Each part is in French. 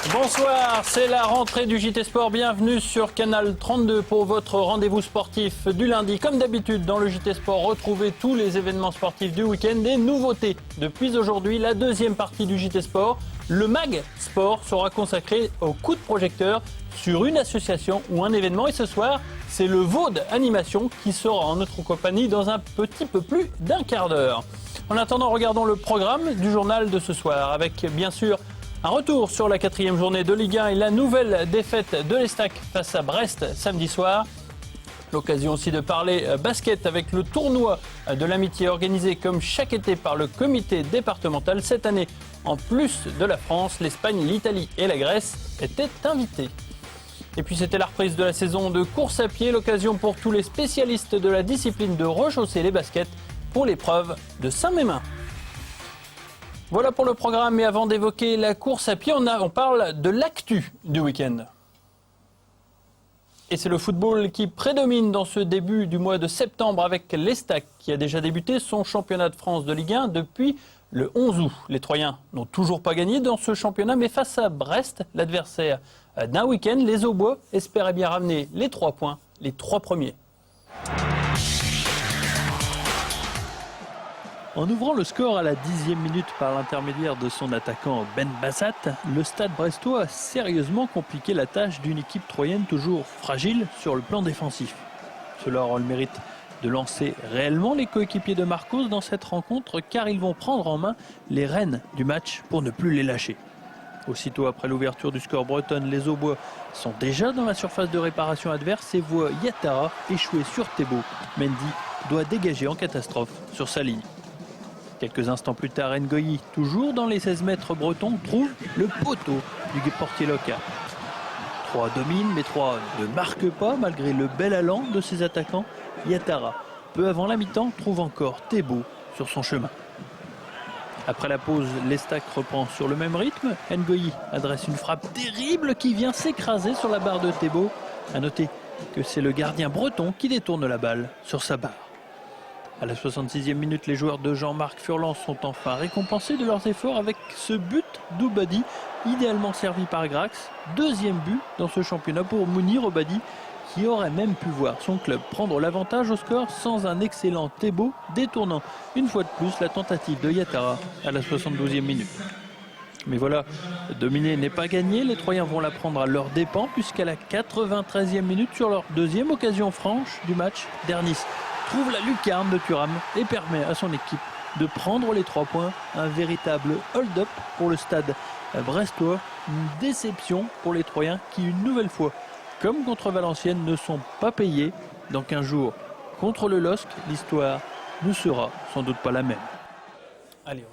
Bonsoir, c'est la rentrée du JT Sport. Bienvenue sur Canal 32 pour votre rendez-vous sportif du lundi. Comme d'habitude, dans le JT Sport, retrouvez tous les événements sportifs du week-end. Des nouveautés. Depuis aujourd'hui, la deuxième partie du JT Sport, le MAG Sport, sera consacré au coup de projecteur sur une association ou un événement. Et ce soir, c'est le Vaud Animation qui sera en notre compagnie dans un petit peu plus d'un quart d'heure. En attendant, regardons le programme du journal de ce soir avec bien sûr un retour sur la 4e journée de Ligue 1 et la nouvelle défaite de l'Estac face à Brest samedi soir. L'occasion aussi de parler basket avec le tournoi de l'amitié organisé comme chaque été par le comité départemental. Cette année, en plus de la France, l'Espagne, l'Italie et la Grèce étaient invités. Et puis c'était la reprise de la saison de course à pied, l'occasion pour tous les spécialistes de la discipline de rechausser les baskets pour l'épreuve de Saint-Mémin. Voilà pour le programme, mais avant d'évoquer la course à pied, on parle de l'actu du week-end. Et c'est le football qui prédomine dans ce début du mois de septembre avec l'Estac qui a déjà débuté son championnat de France de Ligue 1 depuis le 11 août. Les Troyens n'ont toujours pas gagné dans ce championnat, mais face à Brest, l'adversaire d'un week-end, les Aubois espéraient bien ramener les 3 points, les 3 premiers. En ouvrant le score à la 10e minute par l'intermédiaire de son attaquant Ben Bassat, le Stade brestois a sérieusement compliqué la tâche d'une équipe troyenne toujours fragile sur le plan défensif. Cela aura le mérite de lancer réellement les coéquipiers de Marcos dans cette rencontre car ils vont prendre en main les rênes du match pour ne plus les lâcher. Aussitôt après l'ouverture du score bretonne, les Aubois sont déjà dans la surface de réparation adverse et voient Yatara échouer sur Thébault. Mendy doit dégager en catastrophe sur sa ligne. Quelques instants plus tard, Ngoyi, toujours dans les 16 mètres bretons, trouve le poteau du portier local. 3 domine, mais 3 ne marque pas malgré le bel allant de ses attaquants. Yatara, peu avant la mi-temps, trouve encore Thébault sur son chemin. Après la pause, l'Estac reprend sur le même rythme. Ngoyi adresse une frappe terrible qui vient s'écraser sur la barre de Thébault. A noter que c'est le gardien breton qui détourne la balle sur sa barre. À la 66e minute, les joueurs de Jean-Marc Furlan sont enfin récompensés de leurs efforts avec ce but d'Oubadi, idéalement servi par Grax. Deuxième but dans ce championnat pour Mounir Obadi, qui aurait même pu voir son club prendre l'avantage au score sans un excellent Thébault, détournant une fois de plus la tentative de Yatara à la 72e minute. Mais voilà, dominer n'est pas gagné, les Troyens vont la prendre à leurs dépens puisqu'à la 93e minute, sur leur deuxième occasion franche du match, Dernis trouve la lucarne de Thuram et permet à son équipe de prendre les 3 points. Un véritable hold-up pour le stade brestois. Une déception pour les Troyens qui, une nouvelle fois, comme contre Valenciennes, ne sont pas payés. Dans 15 jours, contre le LOSC, l'histoire ne sera sans doute pas la même. Allez,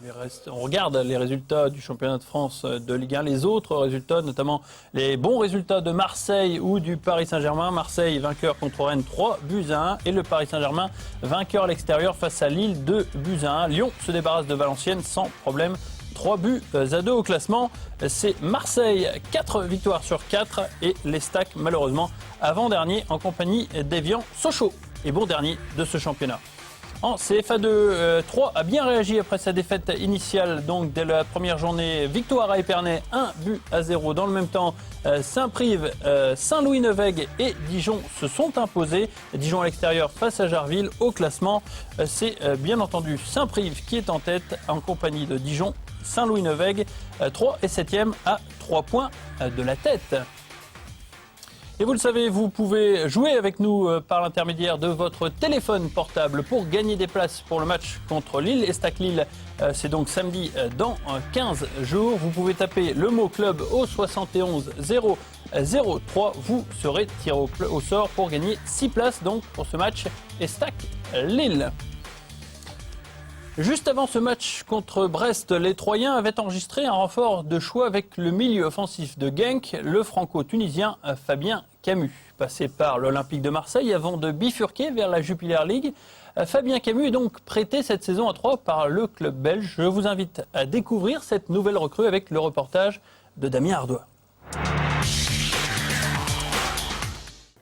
on regarde les résultats du championnat de France de Ligue 1, les autres résultats, notamment les bons résultats de Marseille ou du Paris Saint-Germain. Marseille vainqueur contre Rennes 3-1 et le Paris Saint-Germain vainqueur à l'extérieur face à Lille 2-1. Lyon se débarrasse de Valenciennes sans problème. 3-2 au classement. C'est Marseille, 4 victoires sur 4 et l'Estac malheureusement avant-dernier en compagnie d'Evian Sochaux et bon dernier de ce championnat. En CFA2, 3 a bien réagi après sa défaite initiale donc dès la première journée. Victoire à Épernay, 1-0. Dans le même temps, Saint-Prive, Saint-Louis-Nevègue et Dijon se sont imposés. Dijon à l'extérieur face à Jarville. Au classement, c'est bien entendu Saint-Prive qui est en tête en compagnie de Dijon, Saint-Louis-Nevègue, 3 et 7e à 3 points de la tête. Et vous le savez, vous pouvez jouer avec nous par l'intermédiaire de votre téléphone portable pour gagner des places pour le match contre Lille. Estac Lille, c'est donc samedi dans 15 jours. Vous pouvez taper le mot club au 71 003. Vous serez tiré au sort pour gagner 6 places donc pour ce match Estac Lille. Juste avant ce match contre Brest, les Troyens avaient enregistré un renfort de choix avec le milieu offensif de Genk, le franco-tunisien Fabien Camus. Passé par l'Olympique de Marseille avant de bifurquer vers la Jupiler League, Fabien Camus est donc prêté cette saison à 3 par le club belge. Je vous invite à découvrir cette nouvelle recrue avec le reportage de Damien Ardois.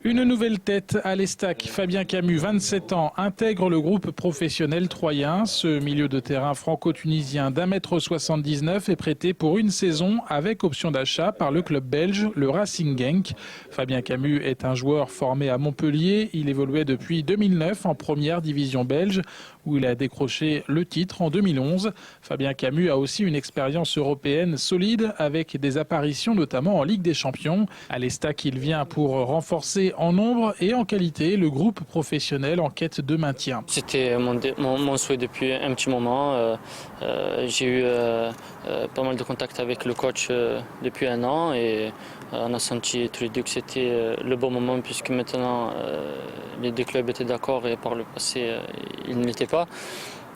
Une nouvelle tête à l'Estac. Fabien Camus, 27 ans, intègre le groupe professionnel troyen. Ce milieu de terrain franco-tunisien d'1,79 m est prêté pour une saison avec option d'achat par le club belge, le Racing Genk. Fabien Camus est un joueur formé à Montpellier. Il évoluait depuis 2009 en première division belge où il a décroché le titre en 2011. Fabien Camus a aussi une expérience européenne solide avec des apparitions notamment en Ligue des Champions. À l'Estac, il vient pour renforcer en nombre et en qualité le groupe professionnel en quête de maintien. C'était mon souhait depuis un petit moment. J'ai eu pas mal de contacts avec le coach depuis un an et on a senti tous les deux que c'était le bon moment puisque maintenant les deux clubs étaient d'accord et par le passé ils ne l'étaient pas.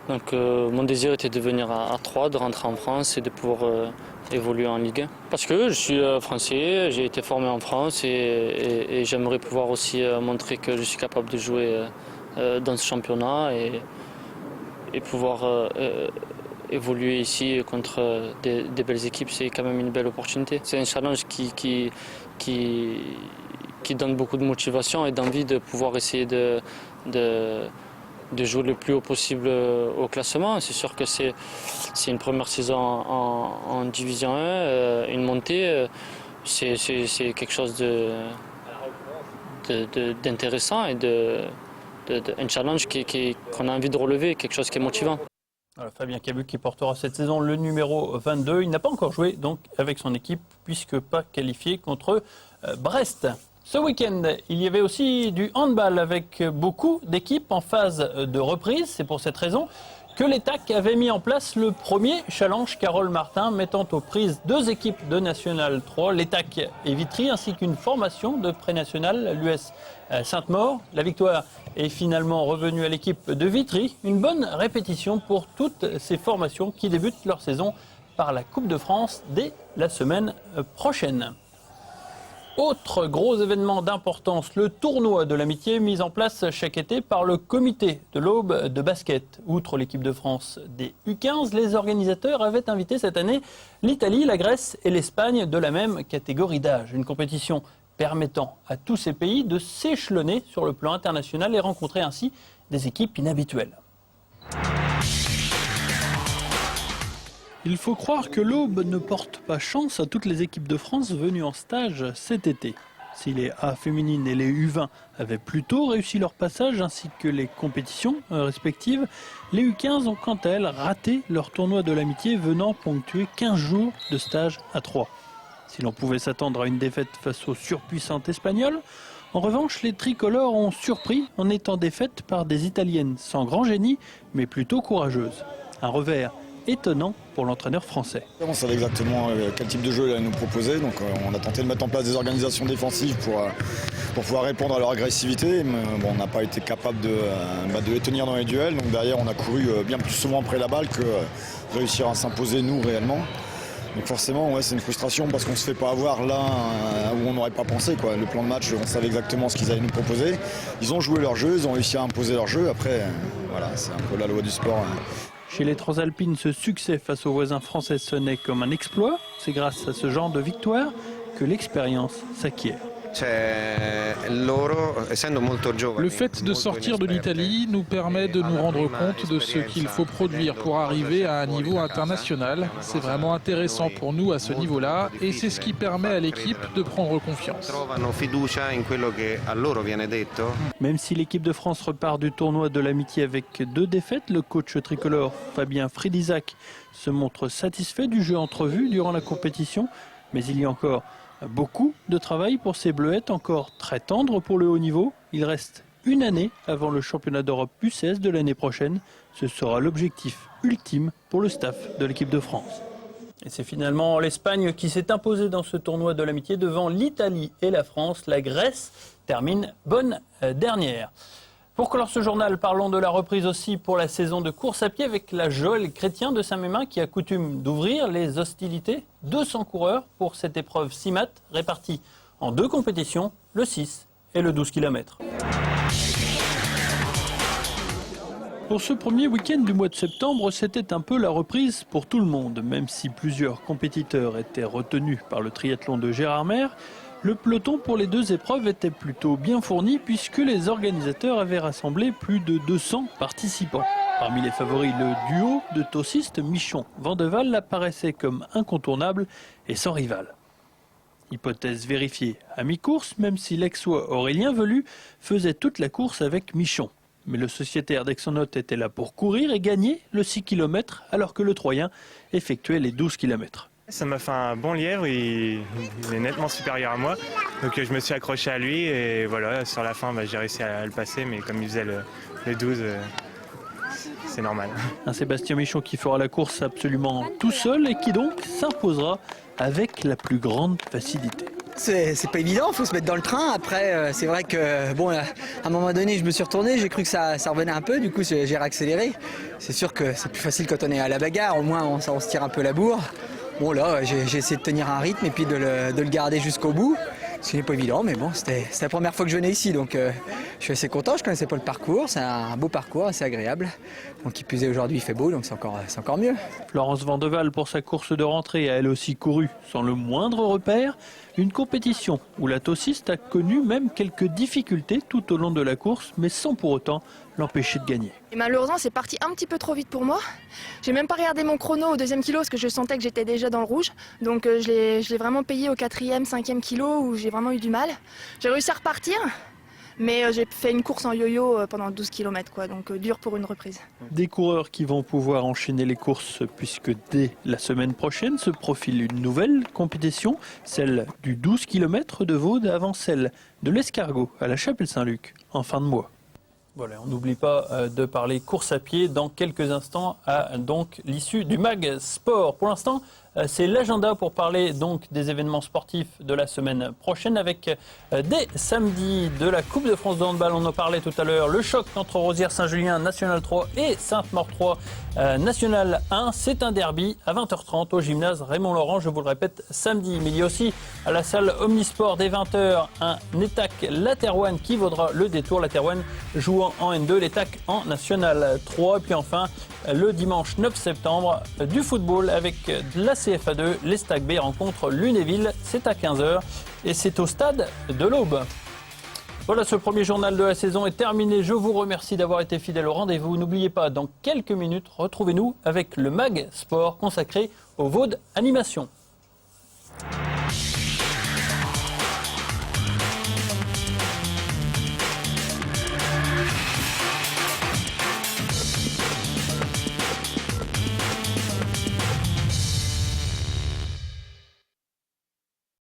Donc mon désir était de venir à Troyes, de rentrer en France et de pouvoir évoluer en Ligue 1. Parce que je suis français, j'ai été formé en France et j'aimerais pouvoir aussi montrer que je suis capable de jouer dans ce championnat et pouvoir évoluer ici contre des belles équipes. C'est quand même une belle opportunité. C'est un challenge qui donne beaucoup de motivation et d'envie de pouvoir essayer de jouer le plus haut possible au classement. C'est sûr que c'est une première saison en Division 1, une montée, c'est quelque chose d'intéressant et un challenge qu'on a envie de relever, quelque chose qui est motivant. Voilà, Fabien Camus qui portera cette saison le numéro 22. Il n'a pas encore joué donc avec son équipe puisque pas qualifié contre Brest. Ce week-end, il y avait aussi du handball avec beaucoup d'équipes en phase de reprise. C'est pour cette raison que l'ETAC avait mis en place le premier challenge Carole Martin, mettant aux prises deux équipes de National 3, l'ETAC et Vitry, ainsi qu'une formation de pré-national, l'US Sainte-Maure. La victoire est finalement revenue à l'équipe de Vitry. Une bonne répétition pour toutes ces formations qui débutent leur saison par la Coupe de France dès la semaine prochaine. Autre gros événement d'importance, le tournoi de l'amitié mis en place chaque été par le comité de l'Aube de basket. Outre l'équipe de France des U15, les organisateurs avaient invité cette année l'Italie, la Grèce et l'Espagne de la même catégorie d'âge. Une compétition permettant à tous ces pays de s'échelonner sur le plan international et rencontrer ainsi des équipes inhabituelles. Il faut croire que l'Aube ne porte pas chance à toutes les équipes de France venues en stage cet été. Si les A féminines et les U20 avaient plutôt réussi leur passage ainsi que les compétitions respectives, les U15 ont quant à elles raté leur tournoi de l'amitié venant ponctuer 15 jours de stage à Troyes. Si l'on pouvait s'attendre à une défaite face aux surpuissantes espagnoles, en revanche les tricolores ont surpris en étant défaites par des Italiennes sans grand génie mais plutôt courageuses. Un revers étonnant pour l'entraîneur français. On savait exactement quel type de jeu il allait nous proposer, donc on a tenté de mettre en place des organisations défensives pour pouvoir répondre à leur agressivité. Mais, bon, on n'a pas été capable de les tenir dans les duels, donc derrière on a couru bien plus souvent après la balle que réussir à s'imposer nous réellement. Donc forcément ouais, c'est une frustration parce qu'on ne se fait pas avoir là où on n'aurait pas pensé. Le plan de match, on savait exactement ce qu'ils allaient nous proposer. Ils ont joué leur jeu, ils ont réussi à imposer leur jeu. Après, voilà, c'est un peu la loi du sport. Chez les Transalpines, ce succès face aux voisins français sonnait comme un exploit. C'est grâce à ce genre de victoire que l'expérience s'acquiert. Le fait de sortir de l'Italie nous permet de nous rendre compte de ce qu'il faut produire pour arriver à un niveau international. C'est vraiment intéressant pour nous à ce niveau-là et c'est ce qui permet à l'équipe de prendre confiance. Même si l'équipe de France repart du tournoi de l'amitié avec 2 défaites, le coach tricolore Fabien Fridisac se montre satisfait du jeu entrevu durant la compétition, mais il y a encore beaucoup de travail pour ces bleuettes, encore très tendres pour le haut niveau. Il reste une année avant le championnat d'Europe U16 de l'année prochaine. Ce sera l'objectif ultime pour le staff de l'équipe de France. Et c'est finalement l'Espagne qui s'est imposée dans ce tournoi de l'amitié devant l'Italie et la France. La Grèce termine bonne dernière. Pour clore ce journal, parlons de la reprise aussi pour la saison de course à pied avec la Joël Chrétien de Saint-Mémin qui a coutume d'ouvrir les hostilités. 200 coureurs pour cette épreuve 6 mètres répartie en 2 compétitions, le 6 et le 12 km. Pour ce premier week-end du mois de septembre, c'était un peu la reprise pour tout le monde. Même si plusieurs compétiteurs étaient retenus par le triathlon de Gérardmer, Le peloton pour les deux épreuves était plutôt bien fourni puisque les organisateurs avaient rassemblé plus de 200 participants. Parmi les favoris, le duo de tossistes Michon-Vandeval apparaissait comme incontournable et sans rival. Hypothèse vérifiée à mi-course, même si l'exois Aurélien Velu faisait toute la course avec Michon. Mais le sociétaire d'Exonote était là pour courir et gagner le 6 km alors que le Troyen effectuait les 12 km. Ça m'a fait un bon lièvre, il est nettement supérieur à moi. Donc je me suis accroché à lui et voilà, sur la fin j'ai réussi à le passer, mais comme il faisait le 12, c'est normal. Un Sébastien Michon qui fera la course absolument tout seul et qui donc s'imposera avec la plus grande facilité. C'est pas évident, il faut se mettre dans le train. Après, c'est vrai que bon, à un moment donné, je me suis retourné, j'ai cru que ça revenait un peu, du coup j'ai réaccéléré. C'est sûr que c'est plus facile quand on est à la bagarre, au moins on se tire un peu la bourre. Bon là, j'ai essayé de tenir un rythme et puis de le garder jusqu'au bout. Ce n'est pas évident, mais bon, c'était la première fois que je venais ici, donc je suis assez content. Je connaissais pas le parcours, c'est un beau parcours, assez agréable. Donc qui plus est aujourd'hui, il fait beau, donc c'est encore mieux. Florence Vandeval, pour sa course de rentrée, a elle aussi couru sans le moindre repère. Une compétition où la tossiste a connu même quelques difficultés tout au long de la course, mais sans pour autant l'empêcher de gagner. Et malheureusement, c'est parti un petit peu trop vite pour moi. J'ai même pas regardé mon chrono au 2e kilo parce que je sentais que j'étais déjà dans le rouge. Donc je l'ai vraiment payé au 4e, 5e kilo où j'ai vraiment eu du mal. J'ai réussi à repartir, mais j'ai fait une course en yo-yo pendant 12 km, quoi, donc dur pour une reprise. Des coureurs qui vont pouvoir enchaîner les courses puisque dès la semaine prochaine se profile une nouvelle compétition, celle du 12 km de Vaud avant celle de l'Escargot à la Chapelle-Saint-Luc en fin de mois. Voilà, on n'oublie pas de parler course à pied dans quelques instants à donc l'issue du Mag Sport. Pour l'instant, c'est l'agenda pour parler donc des événements sportifs de la semaine prochaine avec dès samedi de la Coupe de France de handball. On en parlait tout à l'heure, le choc entre Rosières-Saint-Julien National 3 et Sainte-Maure 3 National 1. C'est un derby à 20h30 au gymnase Raymond Laurent, je vous le répète, samedi. Mais il y a aussi à la salle Omnisport dès 20h un ETAC Laterwan qui vaudra le détour. Laterwan jouant en N2, l'ETAC en National 3. Et puis enfin, le dimanche 9 septembre, du football avec la CFA2. L'Estac B rencontre Lunéville. C'est à 15h et c'est au stade de l'Aube. Voilà, ce premier journal de la saison est terminé. Je vous remercie d'avoir été fidèle au rendez-vous. N'oubliez pas, dans quelques minutes, retrouvez-nous avec le Mag Sport consacré au Vaud Animation.